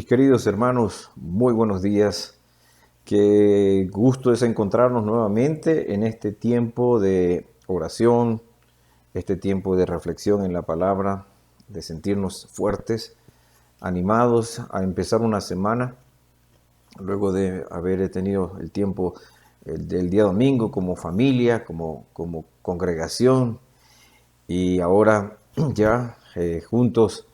Mis queridos hermanos, muy buenos días. Qué gusto es encontrarnos nuevamente en este tiempo de oración, este tiempo de reflexión en la palabra, de sentirnos fuertes, animados a empezar una semana, luego de haber tenido el tiempo del día domingo como familia, como congregación, y ahora ya juntos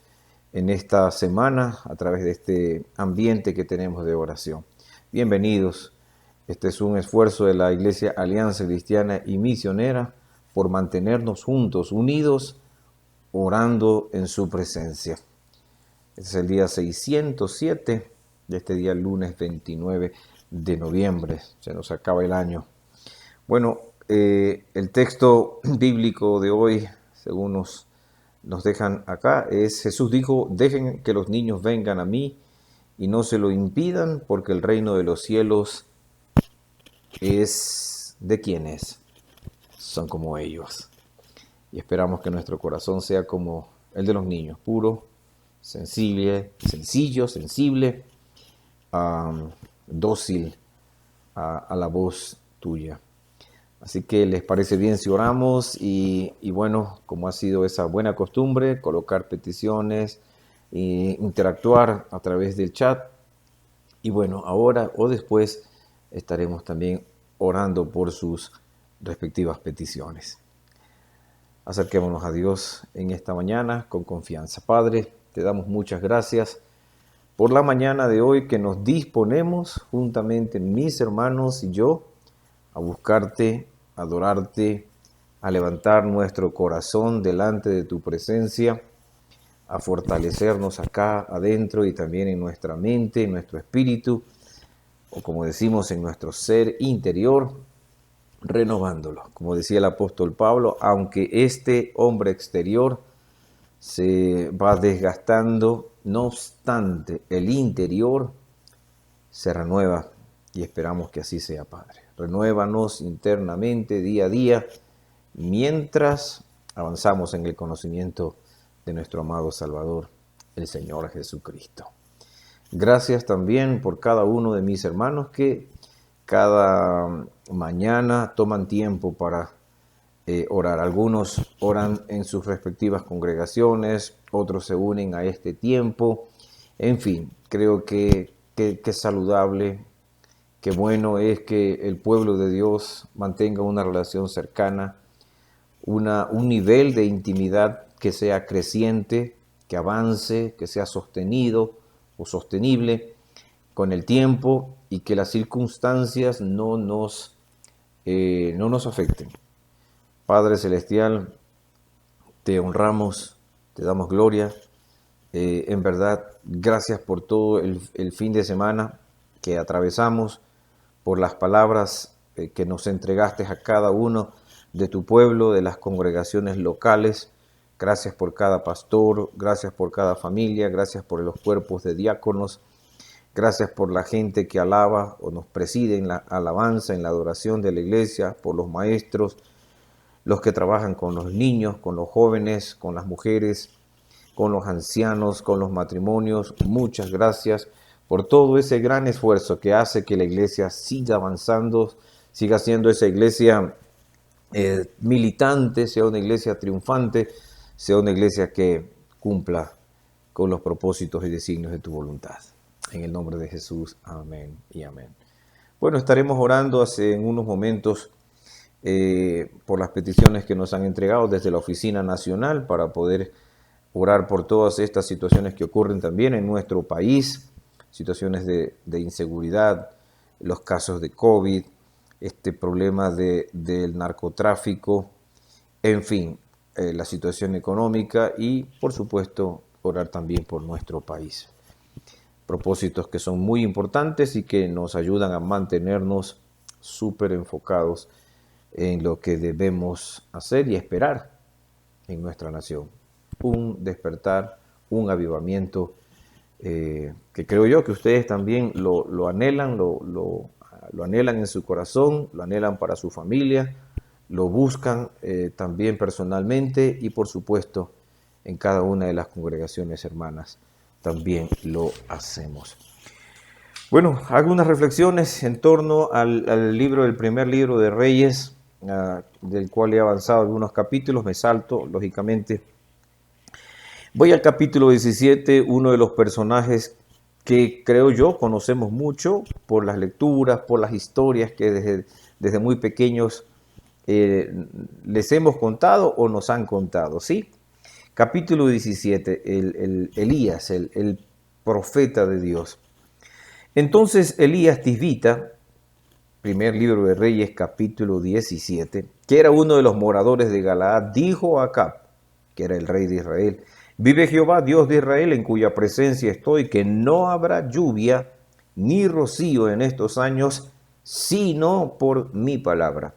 en esta semana a través de este ambiente que tenemos de oración. Bienvenidos. Este es un esfuerzo de la Iglesia Alianza Cristiana y Misionera por mantenernos juntos, unidos, orando en su presencia. Este es el día 607 de este día, lunes 29 de noviembre. Se nos acaba el año. Bueno, el texto bíblico de hoy, según nos dejan acá, es: Jesús dijo: dejen que los niños vengan a mí y no se lo impidan, porque el reino de los cielos es de quienes son como ellos. Y esperamos que nuestro corazón sea como el de los niños, puro, sensible, dócil a la voz tuya. Así que les parece bien si oramos y bueno, como ha sido esa buena costumbre, colocar peticiones e interactuar a través del chat. Y bueno, ahora o después estaremos también orando por sus respectivas peticiones. Acerquémonos a Dios en esta mañana con confianza. Padre, te damos muchas gracias por la mañana de hoy que nos disponemos juntamente mis hermanos y yo a buscarte, a adorarte, a levantar nuestro corazón delante de tu presencia, a fortalecernos acá adentro y también en nuestra mente, en nuestro espíritu, o como decimos, en nuestro ser interior, renovándolo. Como decía el apóstol Pablo, aunque este hombre exterior se va desgastando, no obstante, el interior se renueva y esperamos que así sea, Padre. Renuévanos internamente día a día mientras avanzamos en el conocimiento de nuestro amado Salvador, el Señor Jesucristo. Gracias también por cada uno de mis hermanos que cada mañana toman tiempo para orar. Algunos oran en sus respectivas congregaciones, otros se unen a este tiempo. En fin, creo que es saludable. Qué bueno es que el pueblo de Dios mantenga una relación cercana, un nivel de intimidad que sea creciente, que avance, que sea sostenido o sostenible con el tiempo y que las circunstancias no nos afecten. Padre Celestial, te honramos, te damos gloria. En verdad, gracias por todo el fin de semana que atravesamos, por las palabras que nos entregaste a cada uno de tu pueblo, de las congregaciones locales. Gracias por cada pastor, gracias por cada familia, gracias por los cuerpos de diáconos, gracias por la gente que alaba o nos preside en la alabanza, en la adoración de la iglesia, por los maestros, los que trabajan con los niños, con los jóvenes, con las mujeres, con los ancianos, con los matrimonios. Muchas gracias por todo ese gran esfuerzo que hace que la iglesia siga avanzando, siga siendo esa iglesia militante, sea una iglesia triunfante, sea una iglesia que cumpla con los propósitos y designios de tu voluntad. En el nombre de Jesús, amén y amén. Bueno, estaremos orando en unos momentos por las peticiones que nos han entregado desde la Oficina Nacional para poder orar por todas estas situaciones que ocurren también en nuestro país, situaciones de inseguridad, los casos de COVID, este problema del narcotráfico, en fin, la situación económica y, por supuesto, orar también por nuestro país. Propósitos que son muy importantes y que nos ayudan a mantenernos súper enfocados en lo que debemos hacer y esperar en nuestra nación. Un despertar, un avivamiento que creo yo que ustedes también lo anhelan, lo anhelan en su corazón, lo anhelan para su familia, lo buscan también personalmente y por supuesto en cada una de las congregaciones hermanas también lo hacemos. Bueno, hago unas reflexiones en torno al libro, el primer libro de Reyes, del cual he avanzado algunos capítulos, me salto, lógicamente. Voy al capítulo 17, uno de los personajes que creo yo conocemos mucho por las lecturas, por las historias que desde muy pequeños les hemos contado o nos han contado, ¿sí? Capítulo 17, Elías, el profeta de Dios. Entonces Elías Tisbita, primer libro de Reyes, capítulo 17, que era uno de los moradores de Galaad, dijo a Acab, que era el rey de Israel: vive Jehová, Dios de Israel, en cuya presencia estoy, que no habrá lluvia ni rocío en estos años, sino por mi palabra.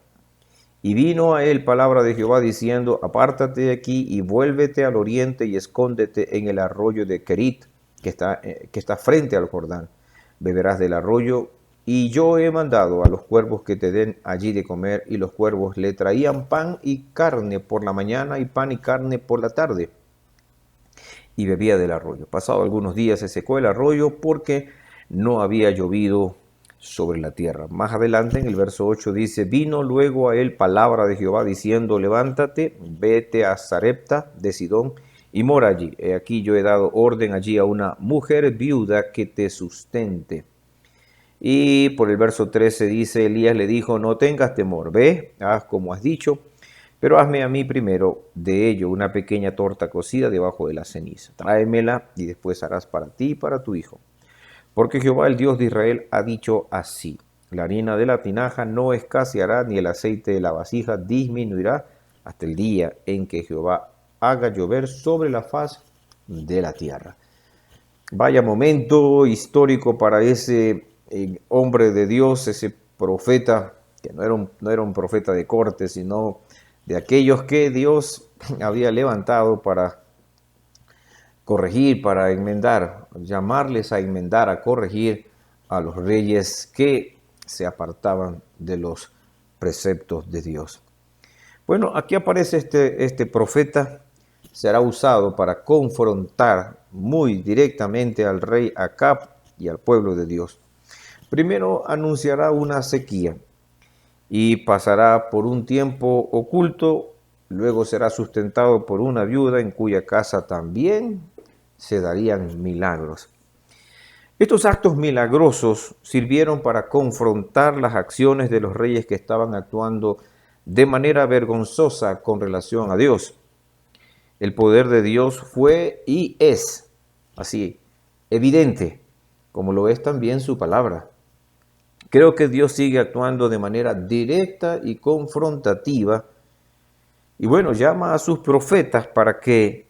Y vino a él palabra de Jehová diciendo: apártate de aquí y vuélvete al oriente y escóndete en el arroyo de Kerit, que está frente al Jordán. Beberás del arroyo, y yo he mandado a los cuervos que te den allí de comer. Y los cuervos le traían pan y carne por la mañana y pan y carne por la tarde. Y bebía del arroyo. Pasado algunos días se secó el arroyo porque no había llovido sobre la tierra. Más adelante en el verso 8 dice: vino luego a él palabra de Jehová diciendo: levántate, vete a Sarepta de Sidón y mora allí. He aquí yo he dado orden allí a una mujer viuda que te sustente. Y por el verso 13 dice: Elías le dijo: no tengas temor, ve, haz como has dicho, pero hazme a mí primero de ello una pequeña torta cocida debajo de la ceniza. Tráemela y después harás para ti y para tu hijo. Porque Jehová, el Dios de Israel, ha dicho así: la harina de la tinaja no escaseará, ni el aceite de la vasija disminuirá, hasta el día en que Jehová haga llover sobre la faz de la tierra. Vaya momento histórico para ese hombre de Dios, ese profeta, que no era un profeta de corte, sino de aquellos que Dios había levantado para corregir, para enmendar, llamarles a enmendar, a corregir a los reyes que se apartaban de los preceptos de Dios. Bueno, aquí aparece este profeta, será usado para confrontar muy directamente al rey Acab y al pueblo de Dios. Primero anunciará una sequía y pasará por un tiempo oculto, luego será sustentado por una viuda en cuya casa también se darían milagros. Estos actos milagrosos sirvieron para confrontar las acciones de los reyes que estaban actuando de manera vergonzosa con relación a Dios. El poder de Dios fue y es así evidente, como lo es también su palabra. Creo que Dios sigue actuando de manera directa y confrontativa, y bueno, llama a sus profetas para que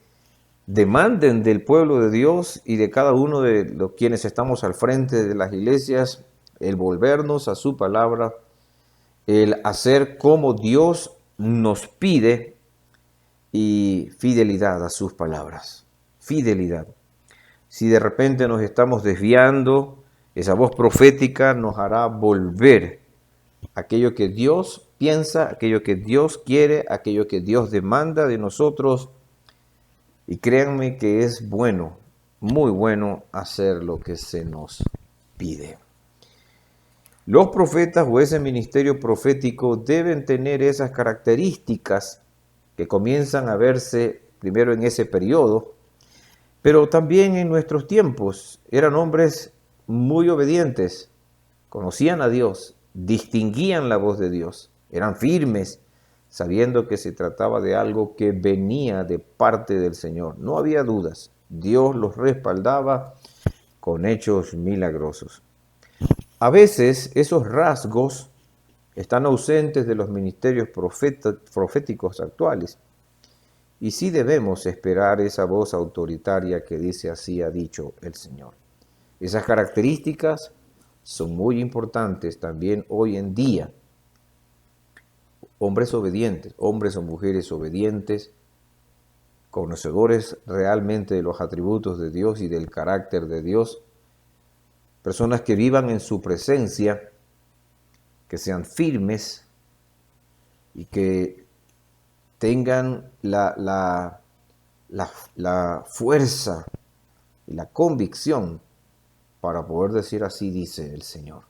demanden del pueblo de Dios y de cada uno de los quienes estamos al frente de las iglesias el volvernos a su palabra, el hacer como Dios nos pide, y fidelidad a sus palabras. Fidelidad. Si de repente nos estamos desviando, esa voz profética nos hará volver aquello que Dios piensa, aquello que Dios quiere, aquello que Dios demanda de nosotros. Y créanme que es bueno, muy bueno hacer lo que se nos pide. Los profetas o ese ministerio profético deben tener esas características que comienzan a verse primero en ese periodo, pero también en nuestros tiempos. Eran hombres muy obedientes, conocían a Dios, distinguían la voz de Dios, eran firmes, sabiendo que se trataba de algo que venía de parte del Señor. No había dudas, Dios los respaldaba con hechos milagrosos. A veces esos rasgos están ausentes de los ministerios proféticos actuales. Y sí debemos esperar esa voz autoritaria que dice: así ha dicho el Señor. Esas características son muy importantes también hoy en día. Hombres obedientes, hombres o mujeres obedientes, conocedores realmente de los atributos de Dios y del carácter de Dios, personas que vivan en su presencia, que sean firmes y que tengan la fuerza y la convicción para poder decir así dice el Señor.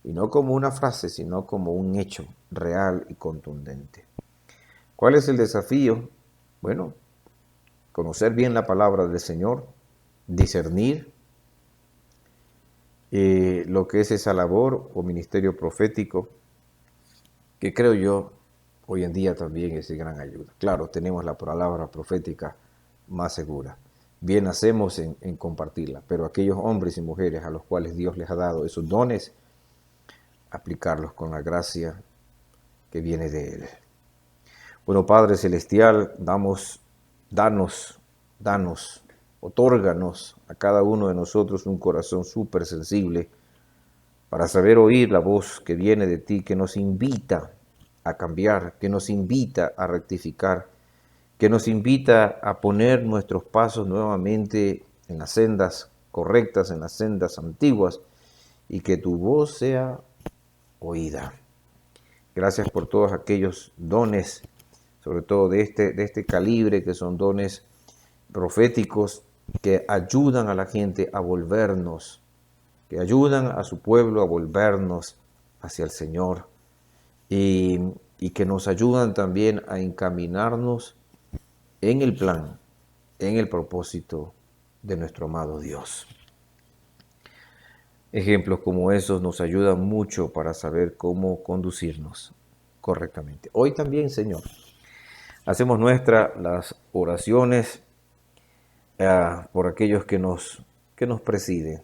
Y no como una frase, sino como un hecho real y contundente. ¿Cuál es el desafío? Bueno, conocer bien la palabra del Señor, discernir lo que es esa labor o ministerio profético, que creo yo hoy en día también es de gran ayuda. Claro, tenemos la palabra profética más segura. Bien hacemos en compartirla, pero aquellos hombres y mujeres a los cuales Dios les ha dado esos dones, aplicarlos con la gracia que viene de Él. Bueno, Padre Celestial, danos, otórganos a cada uno de nosotros un corazón súper sensible para saber oír la voz que viene de ti, que nos invita a cambiar, que nos invita a rectificar, que nos invita a poner nuestros pasos nuevamente en las sendas correctas, en las sendas antiguas, y que tu voz sea oída. Gracias por todos aquellos dones, sobre todo de este calibre, que son dones proféticos, que ayudan a la gente a volvernos, que ayudan a su pueblo a volvernos hacia el Señor, y que nos ayudan también a encaminarnos en el plan, en el propósito de nuestro amado Dios. Ejemplos como esos nos ayudan mucho para saber cómo conducirnos correctamente. Hoy también, Señor, hacemos nuestras las oraciones por aquellos que nos presiden,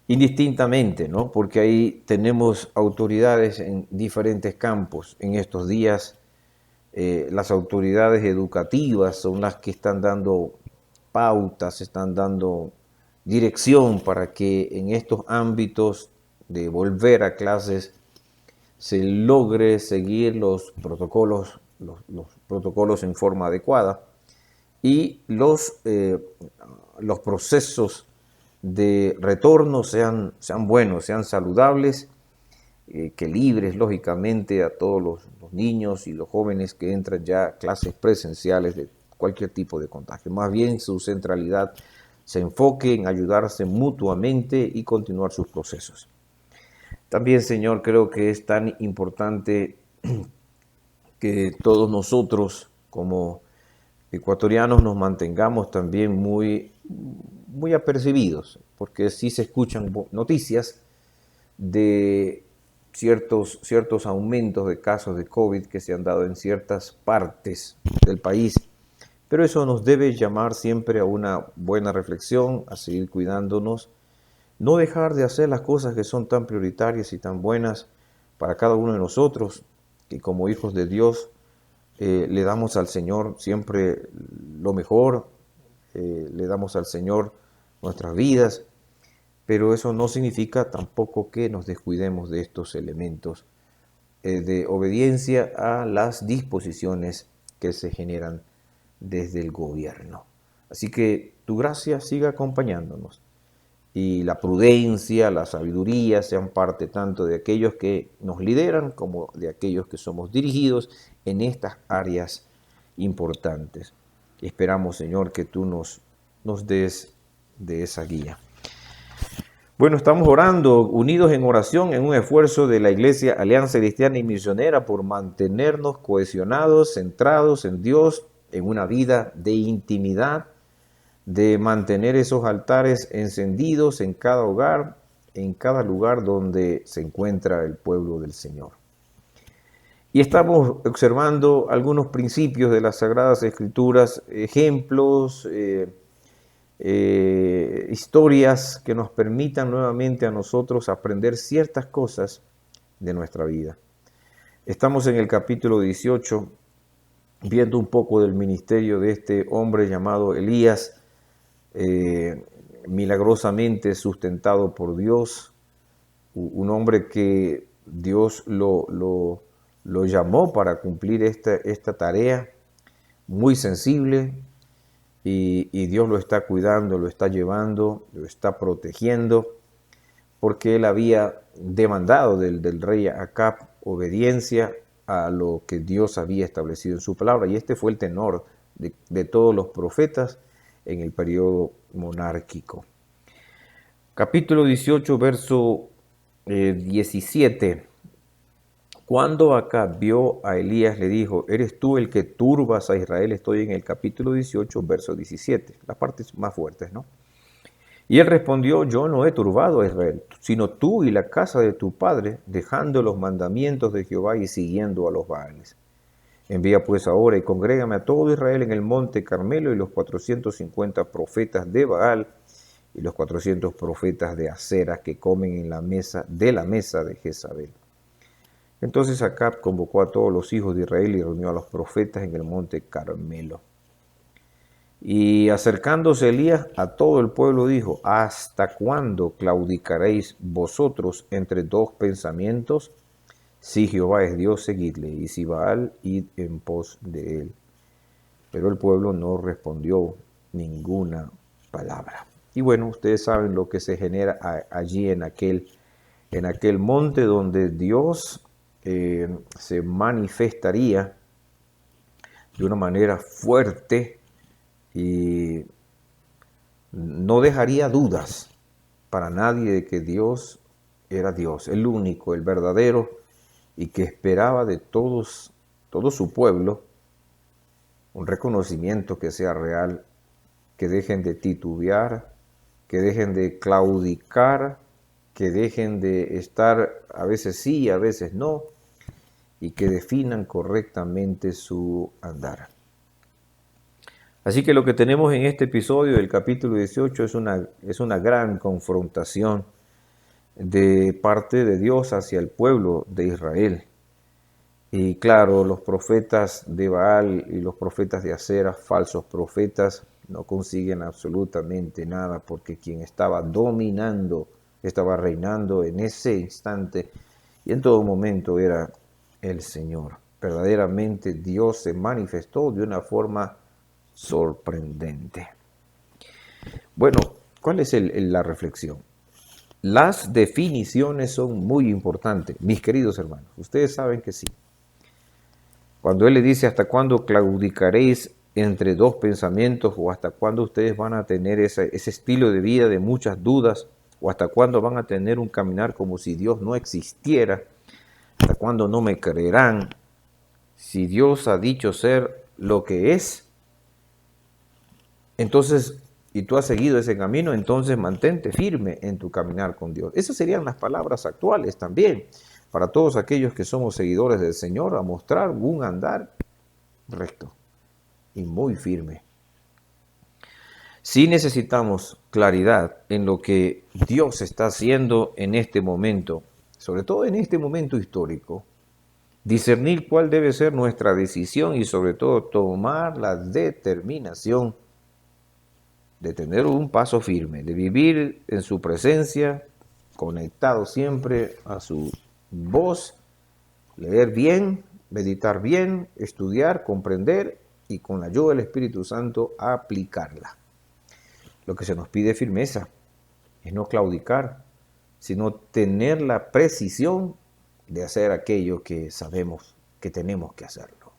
indistintamente, ¿no? Porque ahí tenemos autoridades en diferentes campos. En estos días, las autoridades educativas son las que están dando pautas, están dando dirección para que en estos ámbitos de volver a clases se logre seguir los protocolos en forma adecuada, y los procesos de retorno sean buenos, sean saludables, que libres lógicamente a todos los niños y los jóvenes que entran ya a clases presenciales de cualquier tipo de contagio. Más bien su centralidad se enfoque en ayudarse mutuamente y continuar sus procesos. También, Señor, creo que es tan importante que todos nosotros como ecuatorianos nos mantengamos también muy apercibidos, porque sí se escuchan noticias de ciertos aumentos de casos de COVID que se han dado en ciertas partes del país. Pero eso nos debe llamar siempre a una buena reflexión, a seguir cuidándonos, no dejar de hacer las cosas que son tan prioritarias y tan buenas para cada uno de nosotros, que como hijos de Dios le damos al Señor siempre lo mejor, le damos al Señor nuestras vidas, pero eso no significa tampoco que nos descuidemos de estos elementos de obediencia a las disposiciones que se generan desde el gobierno. Así que tu gracia siga acompañándonos, y la prudencia, la sabiduría sean parte tanto de aquellos que nos lideran como de aquellos que somos dirigidos en estas áreas importantes. Esperamos, Señor, que tú nos des de esa guía. Bueno, estamos orando, unidos en oración, en un esfuerzo de la Iglesia Alianza Cristiana y Misionera por mantenernos cohesionados, centrados en Dios, en una vida de intimidad, de mantener esos altares encendidos en cada hogar, en cada lugar donde se encuentra el pueblo del Señor. Y estamos observando algunos principios de las Sagradas Escrituras, ejemplos, historias que nos permitan nuevamente a nosotros aprender ciertas cosas de nuestra vida. Estamos en el capítulo 18, viendo un poco del ministerio de este hombre llamado Elías, milagrosamente sustentado por Dios, un hombre que Dios lo llamó para cumplir esta tarea muy sensible, y Dios lo está cuidando, lo está llevando, lo está protegiendo, porque él había demandado del rey Acab obediencia a lo que Dios había establecido en su palabra, y este fue el tenor de todos los profetas en el periodo monárquico. Capítulo 18, verso 17. Cuando Acab vio a Elías, le dijo: ¿eres tú el que turbas a Israel? Estoy en el capítulo 18, verso 17, las partes más fuertes, ¿no? Y él respondió: yo no he turbado a Israel, sino tú y la casa de tu padre, dejando los mandamientos de Jehová y siguiendo a los Baales. Envía pues ahora y congrégame a todo Israel en el monte Carmelo, y los 450 profetas de Baal y los 400 profetas de Acera que comen en la mesa de Jezabel. Entonces Acab convocó a todos los hijos de Israel y reunió a los profetas en el monte Carmelo. Y acercándose Elías a todo el pueblo dijo: ¿hasta cuándo claudicaréis vosotros entre dos pensamientos? Si Jehová es Dios, seguidle, y si Baal, id en pos de él. Pero el pueblo no respondió ninguna palabra. Y bueno, ustedes saben lo que se genera allí en aquel monte donde Dios se manifestaría de una manera fuerte y no dejaría dudas para nadie de que Dios era Dios, el único, el verdadero, y que esperaba de todo su pueblo un reconocimiento que sea real, que dejen de titubear, que dejen de claudicar, que dejen de estar a veces sí, a veces no, y que definan correctamente su andar. Así que lo que tenemos en este episodio del capítulo 18 es una gran confrontación de parte de Dios hacia el pueblo de Israel. Y claro, los profetas de Baal y los profetas de Acera, falsos profetas, no consiguen absolutamente nada, porque quien estaba dominando, estaba reinando en ese instante y en todo momento era el Señor. Verdaderamente Dios se manifestó de una forma sorprendente. Bueno, ¿cuál es la reflexión? Las definiciones son muy importantes, mis queridos hermanos. Ustedes saben que sí. Cuando Él le dice: ¿hasta cuándo claudicaréis entre dos pensamientos? O ¿hasta cuándo ustedes van a tener ese estilo de vida de muchas dudas? ¿O hasta cuándo van a tener un caminar como si Dios no existiera? ¿Hasta cuándo no me creerán? Si Dios ha dicho ser lo que es, entonces, y tú has seguido ese camino, entonces mantente firme en tu caminar con Dios. Esas serían las palabras actuales también para todos aquellos que somos seguidores del Señor, a mostrar un andar recto y muy firme. Sí necesitamos claridad en lo que Dios está haciendo en este momento, sobre todo en este momento histórico. Discernir cuál debe ser nuestra decisión y sobre todo tomar la determinación de tener un paso firme, de vivir en su presencia, conectado siempre a su voz, leer bien, meditar bien, estudiar, comprender y con la ayuda del Espíritu Santo aplicarla. Lo que se nos pide firmeza es no claudicar, sino tener la precisión de hacer aquello que sabemos que tenemos que hacerlo.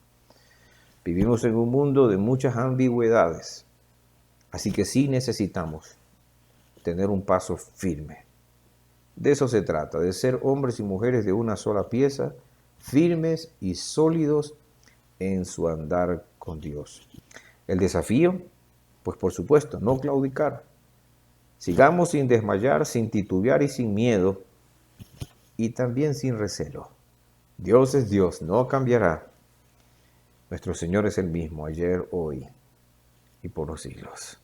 Vivimos en un mundo de muchas ambigüedades, así que sí necesitamos tener un paso firme. De eso se trata, de ser hombres y mujeres de una sola pieza, firmes y sólidos en su andar con Dios. El desafío, pues por supuesto, no claudicar. Sigamos sin desmayar, sin titubear y sin miedo, y también sin recelo. Dios es Dios, no cambiará. Nuestro Señor es el mismo, ayer, hoy y por los siglos.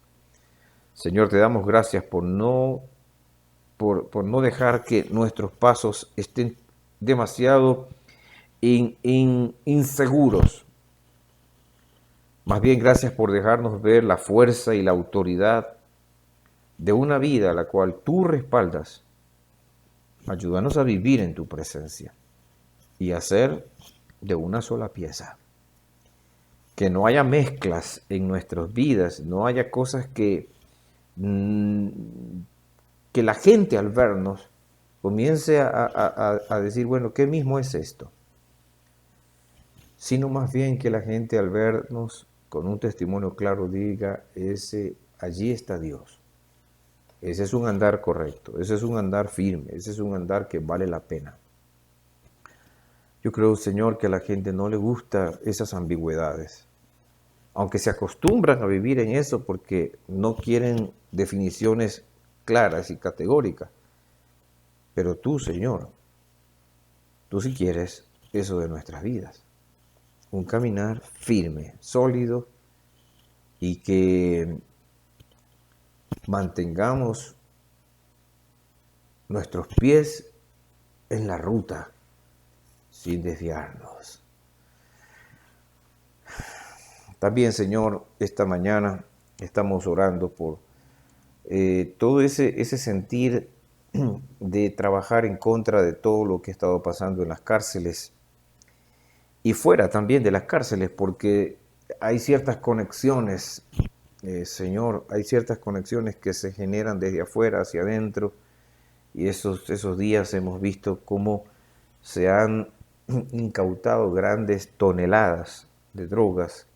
Señor, te damos gracias por no dejar que nuestros pasos estén demasiado inseguros. Más bien, gracias por dejarnos ver la fuerza y la autoridad de una vida a la cual tú respaldas. Ayúdanos a vivir en tu presencia y a ser de una sola pieza. Que no haya mezclas en nuestras vidas, no haya cosas que la gente al vernos comience a decir, bueno, ¿qué mismo es esto? Sino más bien que la gente al vernos con un testimonio claro diga, ese allí está Dios. Ese es un andar correcto, ese es un andar firme, ese es un andar que vale la pena. Yo creo, Señor, que a la gente no le gusta esas ambigüedades, aunque se acostumbran a vivir en eso porque no quieren definiciones claras y categóricas. Pero tú, Señor, tú sí quieres eso de nuestras vidas. Un caminar firme, sólido y que mantengamos nuestros pies en la ruta sin desviarnos. También, Señor, esta mañana estamos orando por todo ese sentir de trabajar en contra de todo lo que ha estado pasando en las cárceles y fuera también de las cárceles, porque hay ciertas conexiones, Señor, hay ciertas conexiones que se generan desde afuera hacia adentro, y esos días hemos visto cómo se han incautado grandes toneladas de drogas,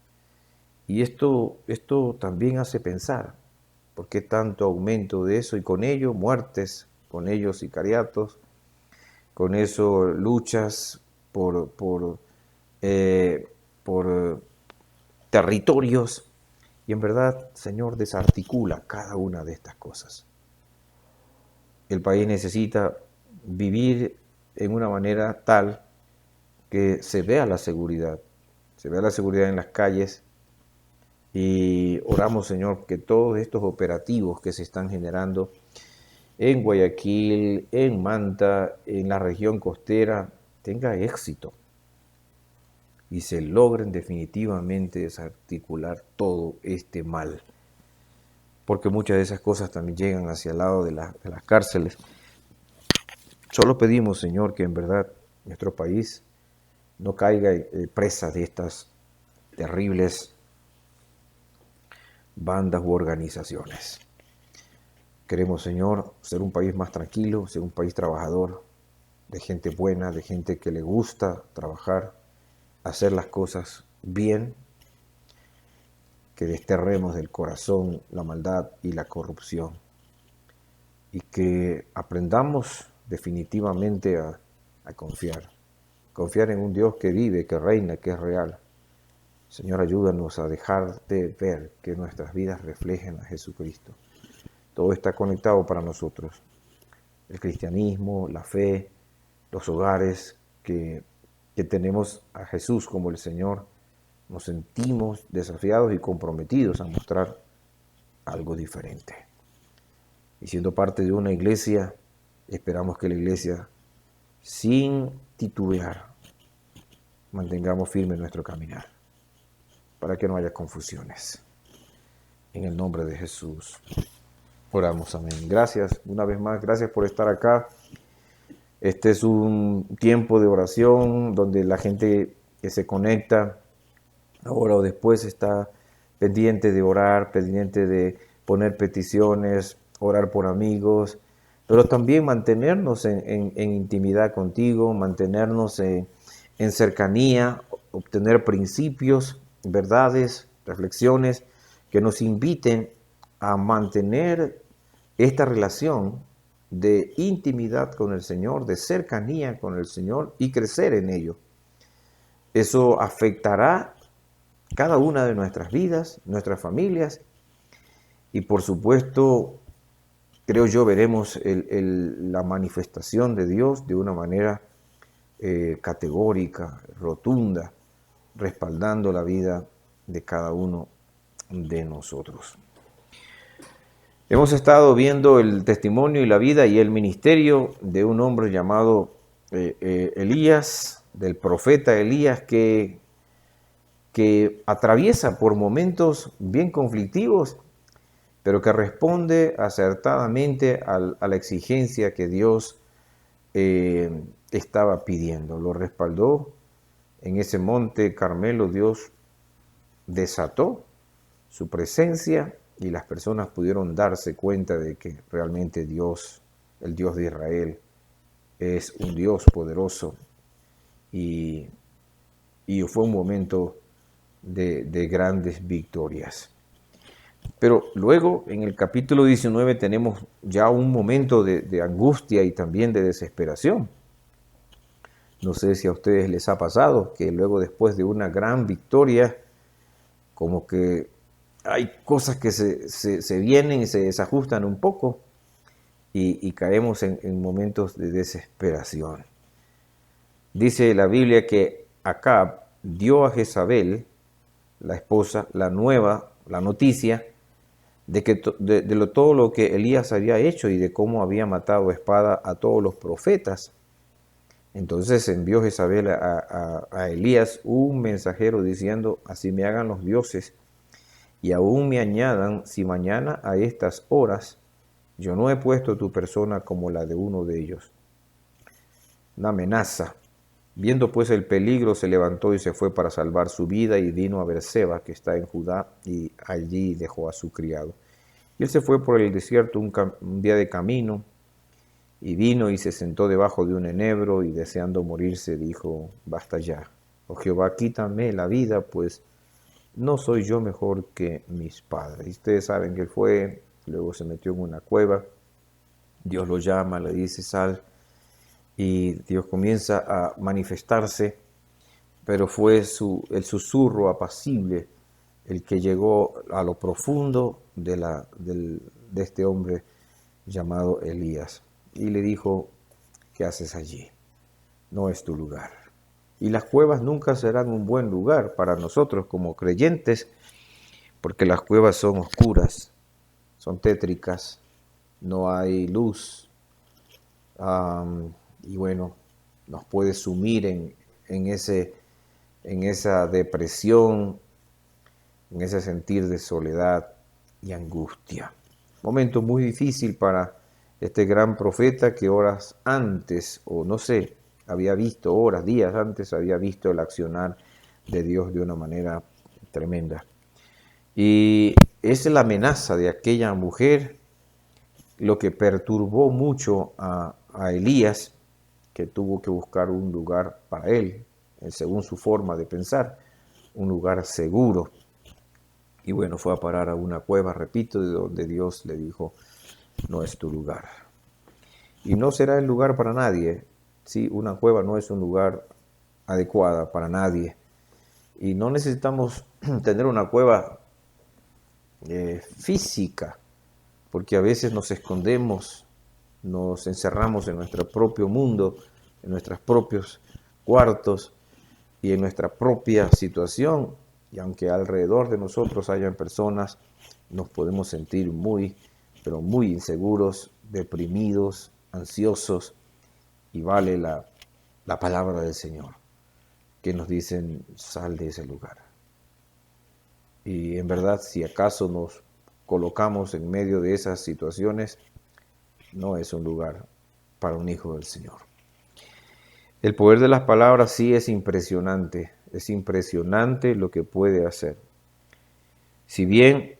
y esto también hace pensar, ¿por qué tanto aumento de eso? Y con ello muertes, con ello sicariatos, con eso luchas por territorios, y en verdad, Señor, desarticula cada una de estas cosas. El país necesita vivir en una manera tal que se vea la seguridad en las calles, y oramos, Señor, que todos estos operativos que se están generando en Guayaquil, en Manta, en la región costera, tenga éxito y se logren definitivamente desarticular todo este mal. Porque muchas de esas cosas también llegan hacia el lado de las cárceles. Solo pedimos, Señor, que en verdad nuestro país no caiga presa de estas terribles bandas u organizaciones. Queremos, Señor, ser un país más tranquilo, ser un país trabajador, de gente buena, de gente que le gusta trabajar, hacer las cosas bien, que desterremos del corazón la maldad y la corrupción, y que aprendamos definitivamente a confiar en un Dios que vive, que reina, que es real. Señor, ayúdanos a dejar de ver que nuestras vidas reflejen a Jesucristo. Todo está conectado para nosotros. El cristianismo, la fe, los hogares que tenemos a Jesús como el Señor, nos sentimos desafiados y comprometidos a mostrar algo diferente. Y siendo parte de una iglesia, esperamos que la iglesia, sin titubear, mantengamos firme nuestro caminar, para que no haya confusiones. En el nombre de Jesús, oramos, amén. Gracias, una vez más, gracias por estar acá. Este es un tiempo de oración donde la gente que se conecta ahora o después está pendiente de orar, pendiente de poner peticiones, orar por amigos, pero también mantenernos en intimidad contigo, mantenernos en cercanía, obtener principios, verdades, reflexiones que nos inviten a mantener esta relación de intimidad con el Señor, de cercanía con el Señor y crecer en ello. Eso afectará cada una de nuestras vidas, nuestras familias, y por supuesto, creo yo, veremos la manifestación de Dios de una manera categórica, rotunda, respaldando la vida de cada uno de nosotros. Hemos estado viendo el testimonio y la vida y el ministerio de un hombre llamado Elías, del profeta Elías, que atraviesa por momentos bien conflictivos, pero que responde acertadamente a la exigencia que Dios estaba pidiendo. Lo respaldó en ese monte Carmelo. Dios desató su presencia y las personas pudieron darse cuenta de que realmente Dios, el Dios de Israel, es un Dios poderoso, y fue un momento de grandes victorias. Pero luego en el capítulo 19 tenemos ya un momento de angustia y también de desesperación. No sé si a ustedes les ha pasado que luego después de una gran victoria, como que hay cosas que se vienen y se desajustan un poco y caemos en momentos de desesperación. Dice la Biblia que Acab dio a Jezabel, la esposa, la noticia de que todo lo que Elías había hecho y de cómo había matado a espada a todos los profetas. Entonces envió Jezabel a Elías un mensajero diciendo: así me hagan los dioses y aún me añadan, si mañana a estas horas yo no he puesto tu persona como la de uno de ellos. Una amenaza. Viendo pues el peligro, se levantó y se fue para salvar su vida y vino a Beerseba, que está en Judá, y allí dejó a su criado. Y él se fue por el desierto un día de camino, y vino y se sentó debajo de un enebro, y deseando morirse dijo: basta ya, oh Jehová, quítame la vida, pues no soy yo mejor que mis padres. Y ustedes saben que él fue, luego se metió en una cueva, Dios lo llama, le dice: sal, y Dios comienza a manifestarse, pero fue el susurro apacible el que llegó a lo profundo de este hombre llamado Elías. Y le dijo: ¿qué haces allí? No es tu lugar. Y las cuevas nunca serán un buen lugar para nosotros como creyentes, porque las cuevas son oscuras, son tétricas, no hay luz, y bueno, nos puede sumir en esa depresión, en ese sentir de soledad y angustia. Momento muy difícil para este gran profeta que horas antes, o no sé, había visto, días antes, había visto el accionar de Dios de una manera tremenda. Y es la amenaza de aquella mujer lo que perturbó mucho a Elías, que tuvo que buscar un lugar para él, según su forma de pensar, un lugar seguro. Y bueno, fue a parar a una cueva, repito, de donde Dios le dijo: no es tu lugar. Y no será el lugar para nadie. Sí, una cueva no es un lugar adecuada para nadie. Y no necesitamos tener una cueva física, porque a veces nos escondemos, nos encerramos en nuestro propio mundo, en nuestros propios cuartos y en nuestra propia situación. Y aunque alrededor de nosotros hayan personas, nos podemos sentir muy, pero muy inseguros, deprimidos, ansiosos. Y vale la palabra del Señor, que nos dicen: sal de ese lugar. Y en verdad, si acaso nos colocamos en medio de esas situaciones, no es un lugar para un hijo del Señor. El poder de las palabras sí es impresionante lo que puede hacer. Si bien,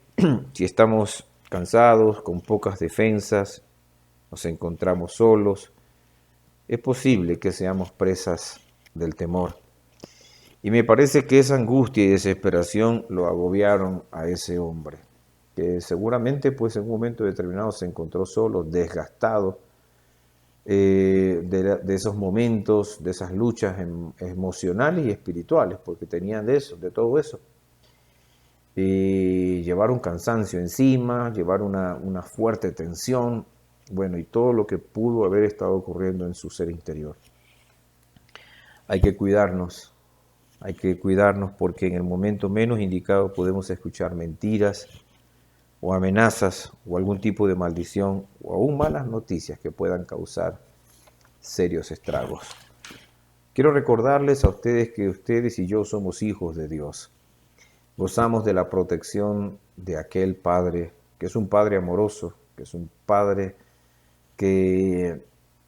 si estamos cansados, con pocas defensas, nos encontramos solos, es posible que seamos presas del temor. Y me parece que esa angustia y desesperación lo agobiaron a ese hombre, que seguramente pues en un momento determinado se encontró solo, desgastado, de esos momentos, de esas luchas emocionales y espirituales, porque tenían de todo eso. Y llevar un cansancio encima, llevar una fuerte tensión, bueno, y todo lo que pudo haber estado ocurriendo en su ser interior. Hay que cuidarnos porque en el momento menos indicado podemos escuchar mentiras o amenazas o algún tipo de maldición o aún malas noticias que puedan causar serios estragos. Quiero recordarles a ustedes que ustedes y yo somos hijos de Dios. Gozamos de la protección de aquel Padre, que es un Padre amoroso, que es un Padre que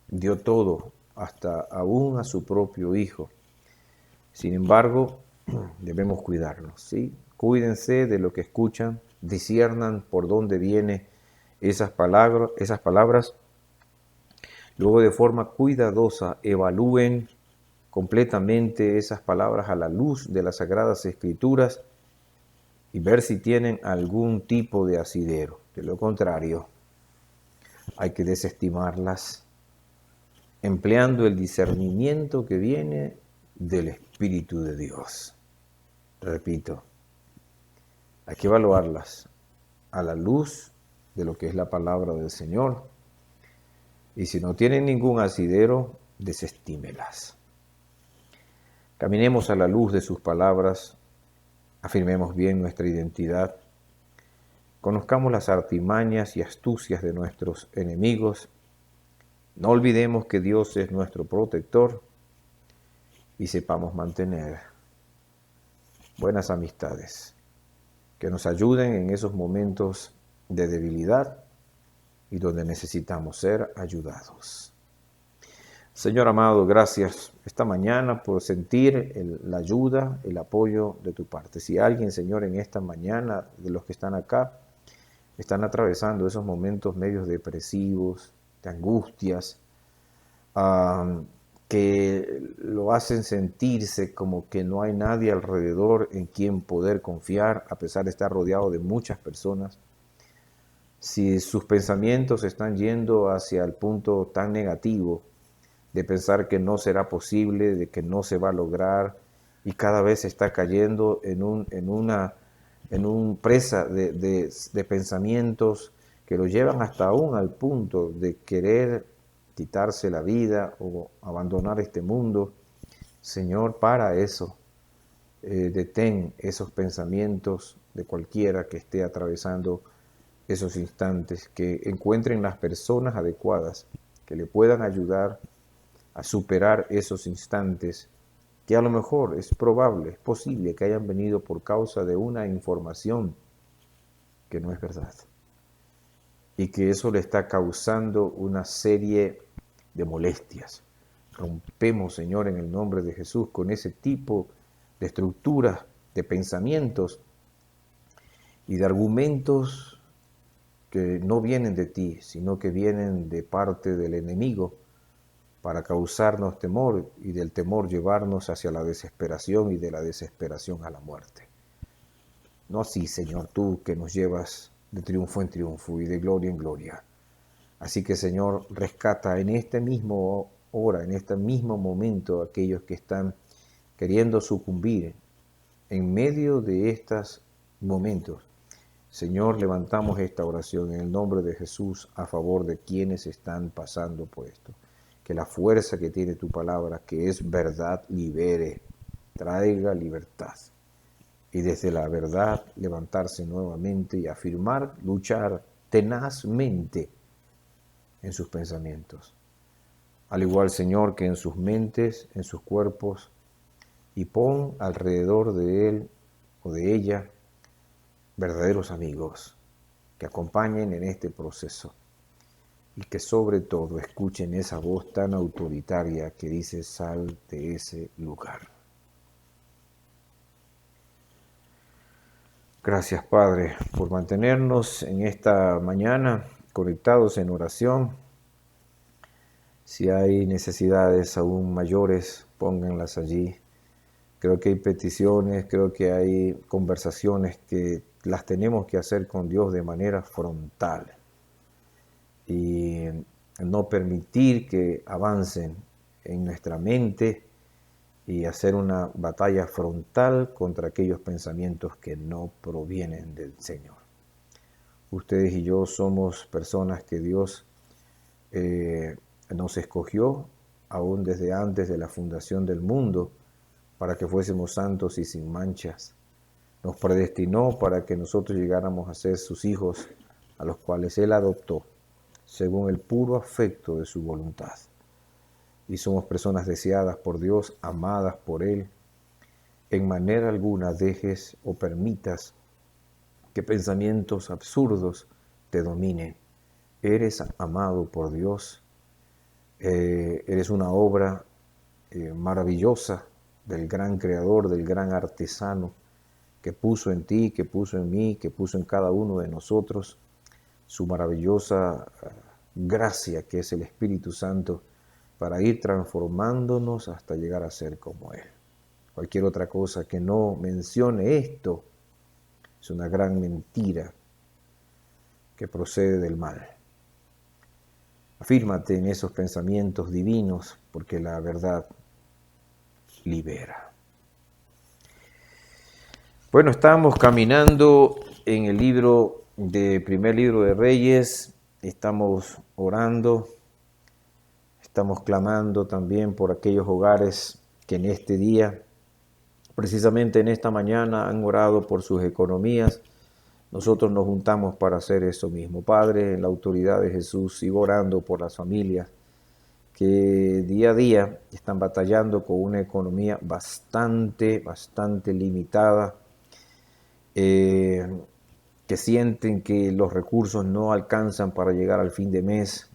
dio todo, hasta aún a su propio Hijo. Sin embargo, debemos cuidarnos, ¿sí? Cuídense de lo que escuchan, disciernan por dónde vienen esas palabras. Luego, de forma cuidadosa, evalúen completamente esas palabras a la luz de las Sagradas Escrituras y ver si tienen algún tipo de asidero. De lo contrario, hay que desestimarlas empleando el discernimiento que viene del Espíritu de Dios. Repito, hay que evaluarlas a la luz de lo que es la palabra del Señor. Y si no tienen ningún asidero, desestímelas. Caminemos a la luz de sus palabras, afirmemos bien nuestra identidad, conozcamos las artimañas y astucias de nuestros enemigos, no olvidemos que Dios es nuestro protector y sepamos mantener buenas amistades que nos ayuden en esos momentos de debilidad y donde necesitamos ser ayudados. Señor amado, gracias esta mañana por sentir la ayuda, el apoyo de tu parte. Si alguien, Señor, en esta mañana, de los que están acá, están atravesando esos momentos medios depresivos, de angustias, que lo hacen sentirse como que no hay nadie alrededor en quien poder confiar, a pesar de estar rodeado de muchas personas. Si sus pensamientos están yendo hacia el punto tan negativo de pensar que no será posible, de que no se va a lograr, y cada vez está cayendo en un presa de pensamientos que lo llevan hasta aún al punto de querer quitarse la vida o abandonar este mundo. Señor, para eso, detén esos pensamientos de cualquiera que esté atravesando esos instantes, que encuentren las personas adecuadas que le puedan ayudar a superar esos instantes que a lo mejor es probable, es posible que hayan venido por causa de una información que no es verdad y que eso le está causando una serie de molestias. Rompemos, Señor, en el nombre de Jesús con ese tipo de estructuras, de pensamientos y de argumentos que no vienen de ti, sino que vienen de parte del enemigo para causarnos temor y del temor llevarnos hacia la desesperación y de la desesperación a la muerte. No así, Señor, tú que nos llevas de triunfo en triunfo y de gloria en gloria. Así que, Señor, rescata en este mismo hora, en este mismo momento, a aquellos que están queriendo sucumbir en medio de estos momentos. Señor, levantamos esta oración en el nombre de Jesús a favor de quienes están pasando por esto. Que la fuerza que tiene tu palabra, que es verdad, libere, traiga libertad. Y desde la verdad levantarse nuevamente y afirmar, luchar tenazmente en sus pensamientos. Al igual, Señor, que en sus mentes, en sus cuerpos, y pon alrededor de él o de ella verdaderos amigos que acompañen en este proceso y que sobre todo escuchen esa voz tan autoritaria que dice: sal de ese lugar. Gracias, Padre, por mantenernos en esta mañana conectados en oración. Si hay necesidades aún mayores, pónganlas allí. Creo que hay peticiones, creo que hay conversaciones que las tenemos que hacer con Dios de manera frontal y no permitir que avancen en nuestra mente y hacer una batalla frontal contra aquellos pensamientos que no provienen del Señor. Ustedes y yo somos personas que Dios nos escogió aún desde antes de la fundación del mundo para que fuésemos santos y sin manchas. Nos predestinó para que nosotros llegáramos a ser sus hijos, a los cuales Él adoptó, según el puro afecto de su voluntad. Y somos personas deseadas por Dios, amadas por Él. En manera alguna dejes o permitas que pensamientos absurdos te dominen. Eres amado por Dios, eres una obra maravillosa del gran creador, del gran artesano que puso en ti, que puso en mí, que puso en cada uno de nosotros su maravillosa gracia, que es el Espíritu Santo, para ir transformándonos hasta llegar a ser como Él. Cualquier otra cosa que no mencione esto Es una gran mentira que procede del mal. Afírmate en esos pensamientos divinos, porque la verdad libera. Bueno, estamos caminando en el primer libro de Reyes, estamos orando, estamos clamando también por aquellos hogares que en este día, precisamente en esta mañana, han orado por sus economías. Nosotros nos juntamos para hacer eso mismo. Padre, en la autoridad de Jesús, sigo orando por las familias que día a día están batallando con una economía bastante limitada, que sienten que los recursos no alcanzan para llegar al fin de mes,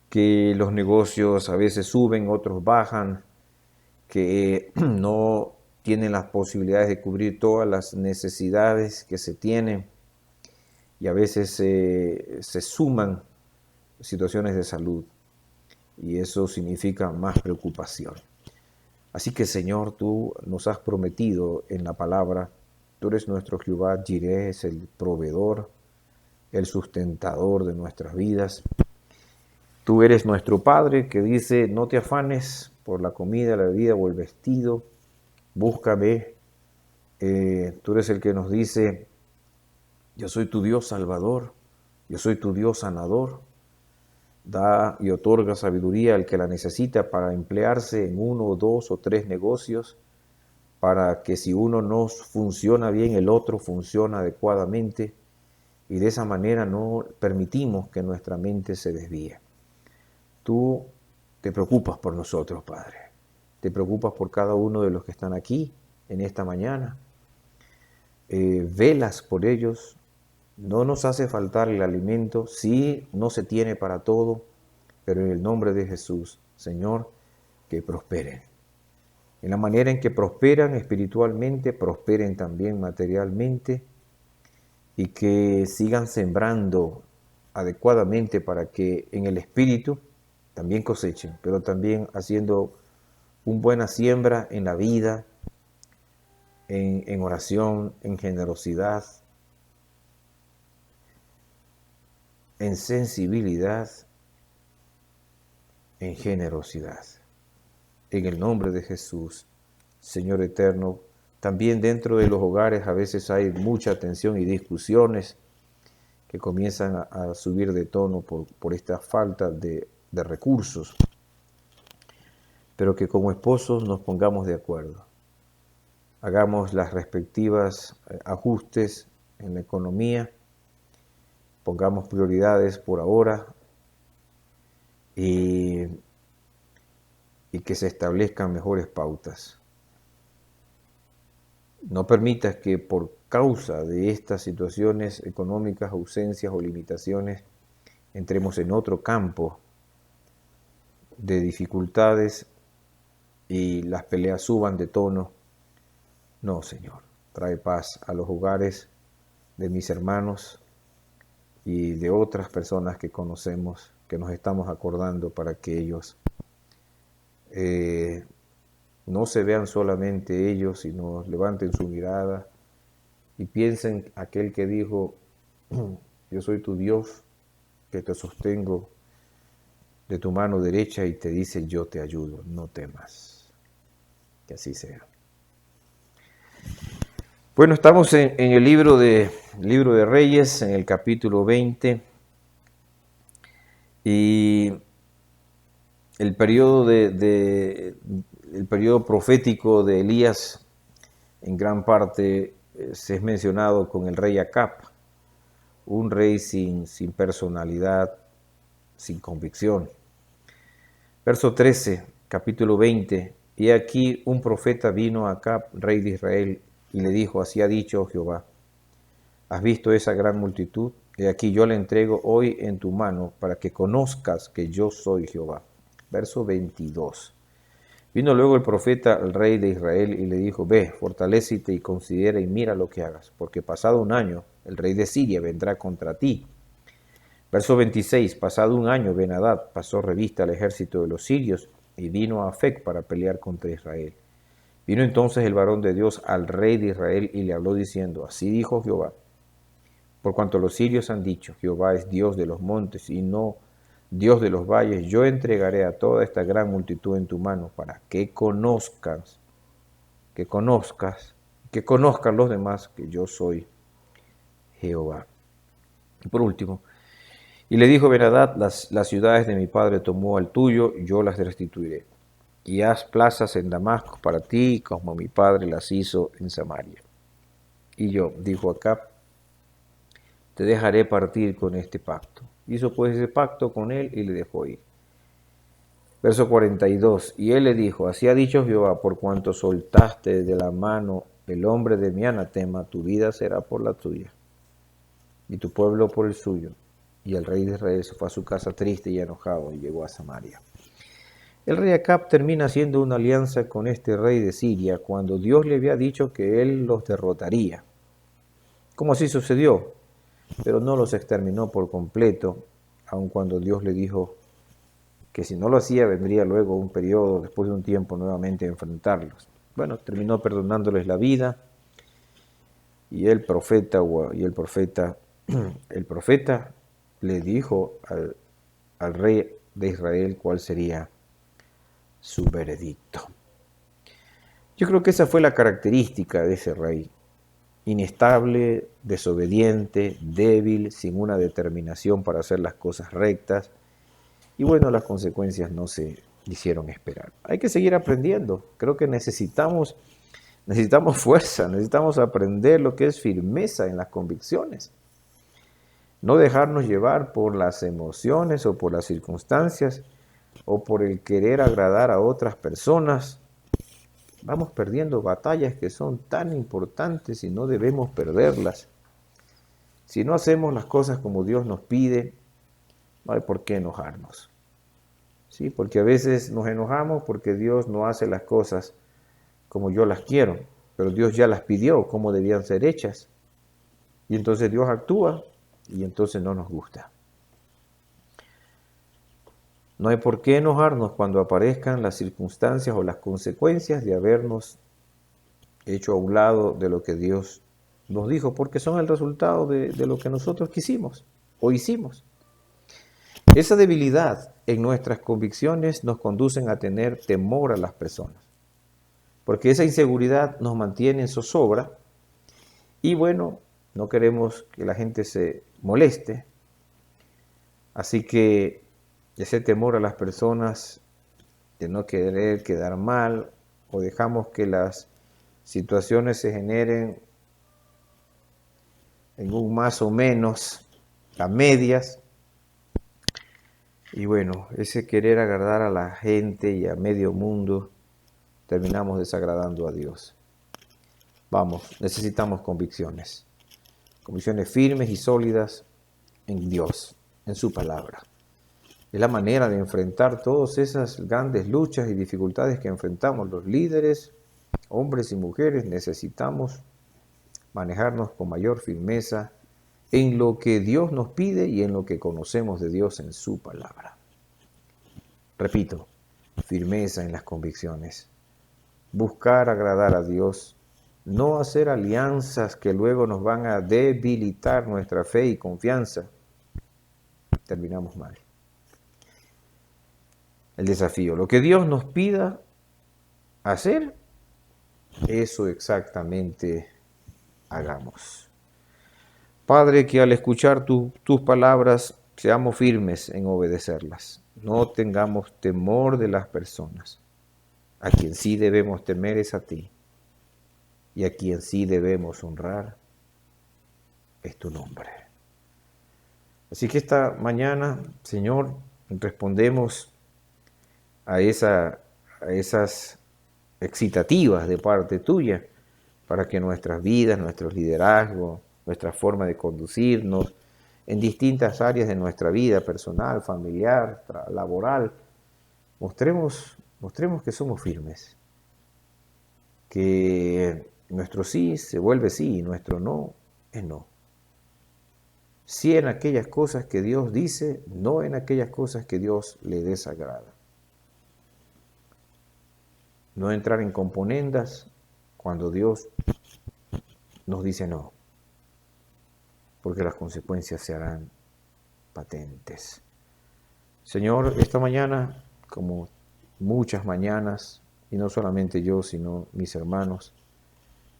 que los negocios a veces suben, otros bajan, que no tienen las posibilidades de cubrir todas las necesidades que se tienen, y a veces se suman situaciones de salud, y eso significa más preocupación. Así que, Señor, tú nos has prometido en la palabra, tú eres nuestro Jehová Jireh, es el proveedor, el sustentador de nuestras vidas. Tú eres nuestro Padre que dice, no te afanes por la comida, la bebida o el vestido, búscame. Tú eres el que nos dice, yo soy tu Dios salvador, yo soy tu Dios sanador. Da y otorga sabiduría al que la necesita para emplearse en 1, 2 o 3 negocios, para que si uno no funciona bien, el otro funciona adecuadamente, y de esa manera no permitimos que nuestra mente se desvíe. Tú te preocupas por nosotros, Padre. Te preocupas por cada uno de los que están aquí en esta mañana. Velas por ellos. No nos hace faltar el alimento. Sí, no se tiene para todo, pero en el nombre de Jesús, Señor, que prosperen. En la manera en que prosperan espiritualmente, prosperen también materialmente, y que sigan sembrando adecuadamente para que en el espíritu también cosechen, pero también haciendo una buena siembra en la vida, en oración, en generosidad, en sensibilidad, en generosidad. En el nombre de Jesús, Señor eterno, también dentro de los hogares a veces hay mucha tensión y discusiones que comienzan a subir de tono por esta falta de recursos, pero que como esposos nos pongamos de acuerdo, hagamos las respectivas ajustes en la economía, pongamos prioridades por ahora y que se establezcan mejores pautas. No permitas que por causa de estas situaciones económicas, ausencias o limitaciones, entremos en otro campo de dificultades y las peleas suban de tono. No, Señor, trae paz a los hogares de mis hermanos y de otras personas que conocemos, que nos estamos acordando para que ellos no se vean solamente ellos, sino levanten su mirada y piensen aquel que dijo, yo soy tu Dios, que te sostengo de tu mano derecha y te dice, yo te ayudo, no temas. Que así sea. Bueno, estamos en el libro de Reyes, en el capítulo 20, y el periodo el periodo profético de Elías en gran parte se es mencionado con el rey Acab, un rey sin personalidad, sin convicción. Verso 13, capítulo 20, y aquí un profeta vino a Acab, rey de Israel, y le dijo, así ha dicho Jehová, ¿has visto esa gran multitud? Y aquí yo la entrego hoy en tu mano para que conozcas que yo soy Jehová. Verso 22. Vino luego el profeta al rey de Israel y le dijo, ve, fortalécete y considera y mira lo que hagas, porque pasado un año el rey de Siria vendrá contra ti. Verso 26. Pasado un año Ben-Hadad pasó revista al ejército de los sirios y vino a Afec para pelear contra Israel. Vino entonces el varón de Dios al rey de Israel y le habló diciendo, así dijo Jehová, por cuanto los sirios han dicho, Jehová es Dios de los montes y no Dios de los valles, yo entregaré a toda esta gran multitud en tu mano para que conozcas, que conozcas, que conozcan los demás que yo soy Jehová. Y por último, y le dijo Benadad, las ciudades de mi padre tomó al tuyo, yo las restituiré. Y haz plazas en Damasco para ti, como mi padre las hizo en Samaria. Y yo, dijo Acab, te dejaré partir con este pacto. Hizo pues ese pacto con él y le dejó ir. Verso 42, y él le dijo, así ha dicho Jehová, por cuanto soltaste de la mano el hombre de mi anatema, tu vida será por la tuya, y tu pueblo por el suyo. Y el rey de Israel se fue a su casa triste y enojado y llegó a Samaria. El rey Acab termina haciendo una alianza con este rey de Siria cuando Dios le había dicho que él los derrotaría. Como así sucedió, pero no los exterminó por completo, aun cuando Dios le dijo que si no lo hacía vendría luego un periodo, después de un tiempo, nuevamente a enfrentarlos. Bueno, terminó perdonándoles la vida y el profeta el profeta le dijo al rey de Israel cuál sería su veredicto. Yo creo que esa fue la característica de ese rey, inestable, desobediente, débil, sin una determinación para hacer las cosas rectas, y bueno, las consecuencias no se hicieron esperar. Hay que seguir aprendiendo, creo que necesitamos fuerza, necesitamos aprender lo que es firmeza en las convicciones, no dejarnos llevar por las emociones o por las circunstancias o por el querer agradar a otras personas. Vamos perdiendo batallas que son tan importantes y no debemos perderlas. Si no hacemos las cosas como Dios nos pide, no hay por qué enojarnos. ¿Sí? Porque a veces nos enojamos porque Dios no hace las cosas como yo las quiero, pero Dios ya las pidió como debían ser hechas. Y entonces Dios actúa y entonces no nos gusta. No hay por qué enojarnos cuando aparezcan las circunstancias o las consecuencias de habernos hecho a un lado de lo que Dios nos dijo, porque son el resultado de lo que nosotros quisimos o hicimos. Esa debilidad en nuestras convicciones nos conducen a tener temor a las personas, porque esa inseguridad nos mantiene en zozobra y bueno, no queremos que la gente se moleste, así que ese temor a las personas, de no querer quedar mal, o dejamos que las situaciones se generen en un más o menos a medias, y bueno, ese querer agradar a la gente y a medio mundo, terminamos desagradando a Dios. Vamos, necesitamos convicciones firmes y sólidas en Dios, en su palabra. Es la manera de enfrentar todas esas grandes luchas y dificultades que enfrentamos los líderes, hombres y mujeres. Necesitamos manejarnos con mayor firmeza en lo que Dios nos pide y en lo que conocemos de Dios en su palabra. Repito, firmeza en las convicciones, buscar agradar a Dios, no hacer alianzas que luego nos van a debilitar nuestra fe y confianza. Terminamos mal. El desafío, lo que Dios nos pida hacer, eso exactamente hagamos. Padre, que al escuchar tus palabras seamos firmes en obedecerlas. No tengamos temor de las personas. A quien sí debemos temer es a ti. Y a quien sí debemos honrar es tu nombre. Así que esta mañana, Señor, respondemos a esas excitativas de parte tuya para que nuestras vidas, nuestros liderazgos, nuestra forma de conducirnos en distintas áreas de nuestra vida personal, familiar, laboral, mostremos que somos firmes, que nuestro sí se vuelve sí y nuestro no es no. Sí en aquellas cosas que Dios dice, no en aquellas cosas que Dios le desagrada. no entrar en componendas cuando Dios nos dice no, porque las consecuencias se harán patentes. Señor, esta mañana, como muchas mañanas, y no solamente yo, sino mis hermanos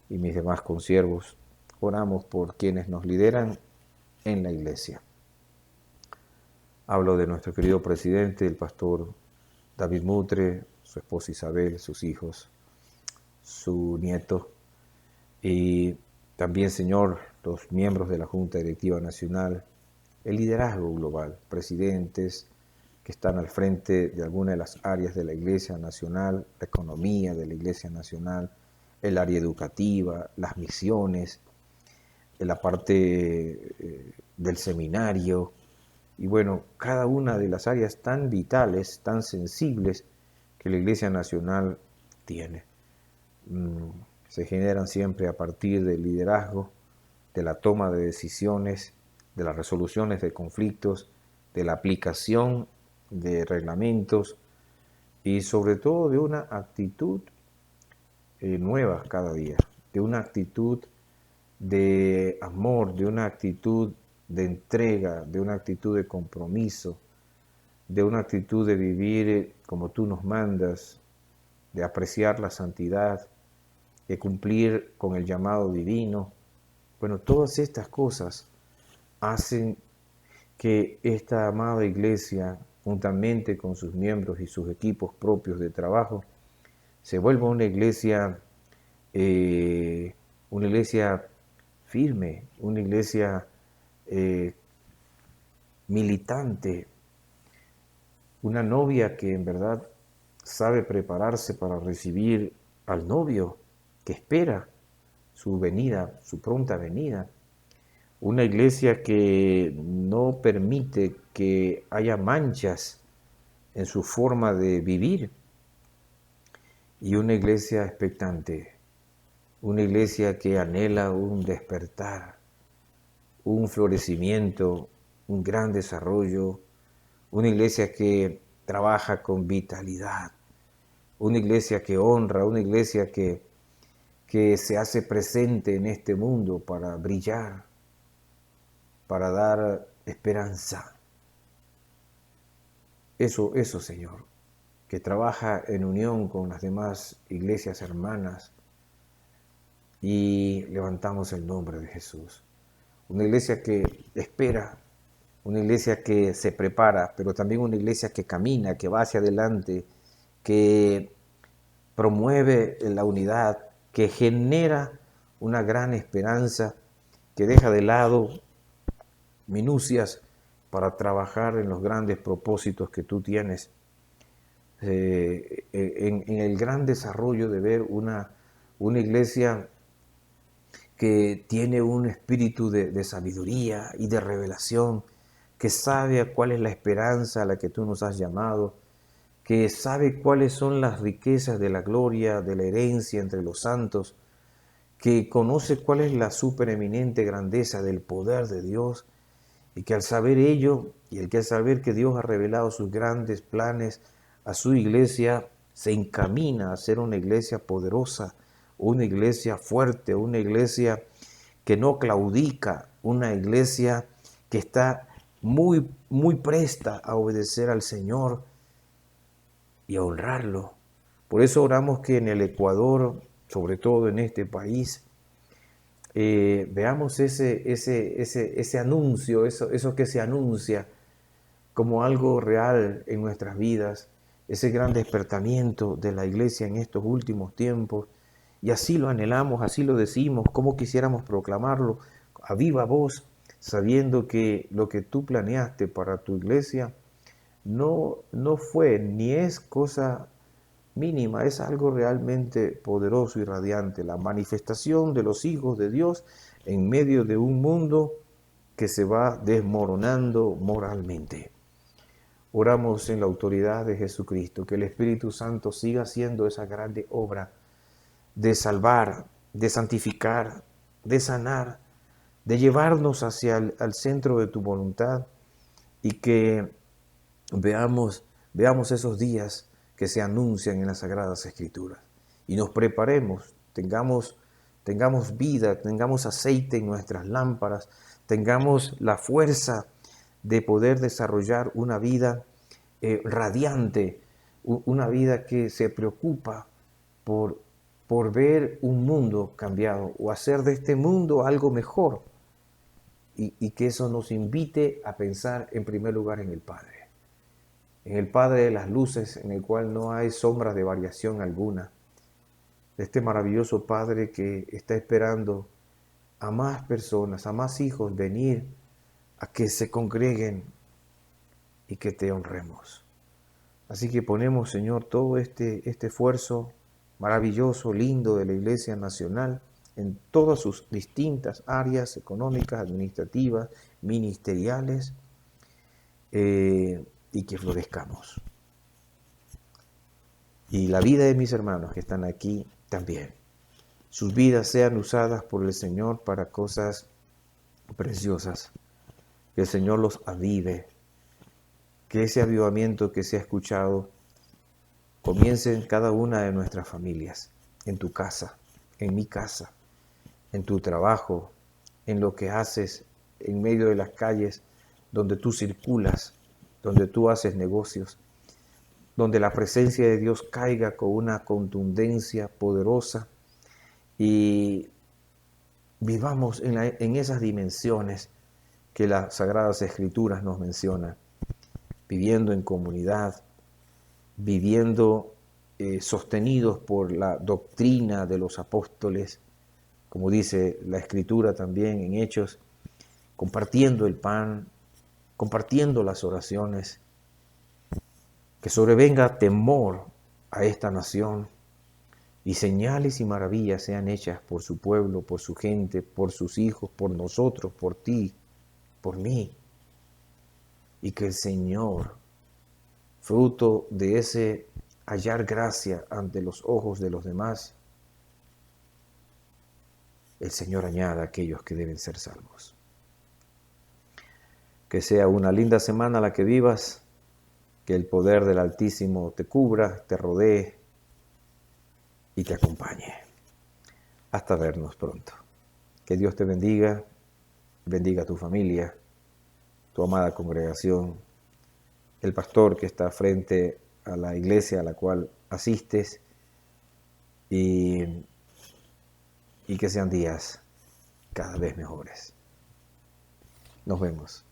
y mis demás consiervos, oramos por quienes nos lideran en la iglesia. Hablo de nuestro querido presidente, el pastor David Mutre, su esposa Isabel, sus hijos, su nieto, y también, Señor, los miembros de la Junta Directiva Nacional, el liderazgo global, presidentes que están al frente de alguna de las áreas de la Iglesia Nacional, la economía de la Iglesia Nacional, el área educativa, las misiones, la parte del seminario, y bueno, cada una de las áreas tan vitales, tan sensibles que la Iglesia Nacional tiene. Se generan siempre a partir del liderazgo, de la toma de decisiones, de las resoluciones de conflictos, de la aplicación de reglamentos y sobre todo de una actitud nueva cada día, de una actitud de amor, de una actitud de entrega, de una actitud de compromiso, de una actitud de vivir como tú nos mandas, de apreciar la santidad, de cumplir con el llamado divino. Bueno, todas estas cosas hacen que esta amada iglesia, juntamente con sus miembros y sus equipos propios de trabajo, se vuelva una iglesia firme, una iglesia militante, una novia que en verdad sabe prepararse para recibir al novio que espera su venida, su pronta venida. Una iglesia que no permite que haya manchas en su forma de vivir. Y una iglesia expectante, una iglesia que anhela un despertar, un florecimiento, un gran desarrollo, una iglesia que trabaja con vitalidad, una iglesia que honra, una iglesia que se hace presente en este mundo para brillar, para dar esperanza. Eso, Señor, que trabaja en unión con las demás iglesias hermanas y levantamos el nombre de Jesús. Una iglesia que espera, una iglesia que se prepara, pero también una iglesia que camina, que va hacia adelante, que promueve la unidad, que genera una gran esperanza, que deja de lado minucias para trabajar en los grandes propósitos que tú tienes, en el gran desarrollo de ver una iglesia que tiene un espíritu de sabiduría y de revelación, que sabe cuál es la esperanza a la que tú nos has llamado, que sabe cuáles son las riquezas de la gloria, de la herencia entre los santos, que conoce cuál es la supereminente grandeza del poder de Dios, y que al saber ello, y el que al saber que Dios ha revelado sus grandes planes a su iglesia, se encamina a ser una iglesia poderosa, una iglesia fuerte, una iglesia que no claudica, una iglesia que está muy, muy presta a obedecer al Señor y a honrarlo. Por eso oramos que en el Ecuador, sobre todo en este país, veamos ese anuncio, eso que se anuncia como algo real en nuestras vidas, ese gran despertamiento de la iglesia en estos últimos tiempos. Y así lo anhelamos, así lo decimos, como quisiéramos proclamarlo a viva voz, sabiendo que lo que tú planeaste para tu iglesia no fue ni es cosa mínima, es algo realmente poderoso y radiante, la manifestación de los hijos de Dios en medio de un mundo que se va desmoronando moralmente. Oramos en la autoridad de Jesucristo, que el Espíritu Santo siga haciendo esa grande obra de salvar, de santificar, de sanar, de llevarnos hacia al centro de tu voluntad, y que veamos esos días, que se anuncian en las Sagradas Escrituras. Y nos preparemos, tengamos vida, tengamos aceite en nuestras lámparas, tengamos la fuerza de poder desarrollar una vida radiante, una vida que se preocupa por ver un mundo cambiado o hacer de este mundo algo mejor, y que eso nos invite a pensar en primer lugar en el Padre de las luces, en el cual no hay sombra de variación alguna, este maravilloso Padre que está esperando a más personas, a más hijos venir a que se congreguen y que te honremos. Así que ponemos, Señor, todo este esfuerzo maravilloso, lindo de la Iglesia Nacional en todas sus distintas áreas económicas, administrativas, ministeriales, y que florezcamos. Y la vida de mis hermanos que están aquí también. Sus vidas sean usadas por el Señor para cosas preciosas. Que el Señor los avive. Que ese avivamiento que se ha escuchado comience en cada una de nuestras familias, en tu casa, en mi casa, en tu trabajo, en lo que haces en medio de las calles donde tú circulas, donde tú haces negocios, donde la presencia de Dios caiga con una contundencia poderosa y vivamos en esas dimensiones que las Sagradas Escrituras nos mencionan, viviendo en comunidad, viviendo sostenidos por la doctrina de los apóstoles, como dice la Escritura también en Hechos, compartiendo el pan, compartiendo las oraciones, que sobrevenga temor a esta nación y señales y maravillas sean hechas por su pueblo, por su gente, por sus hijos, por nosotros, por ti, por mí. Y que el Señor, fruto de ese hallar gracia ante los ojos de los demás, el Señor añada a aquellos que deben ser salvos. Que sea una linda semana la que vivas, que el poder del Altísimo te cubra, te rodee y te acompañe. Hasta vernos pronto. Que Dios te bendiga, bendiga a tu familia, tu amada congregación, el pastor que está frente a la iglesia a la cual asistes, y que sean días cada vez mejores. Nos vemos.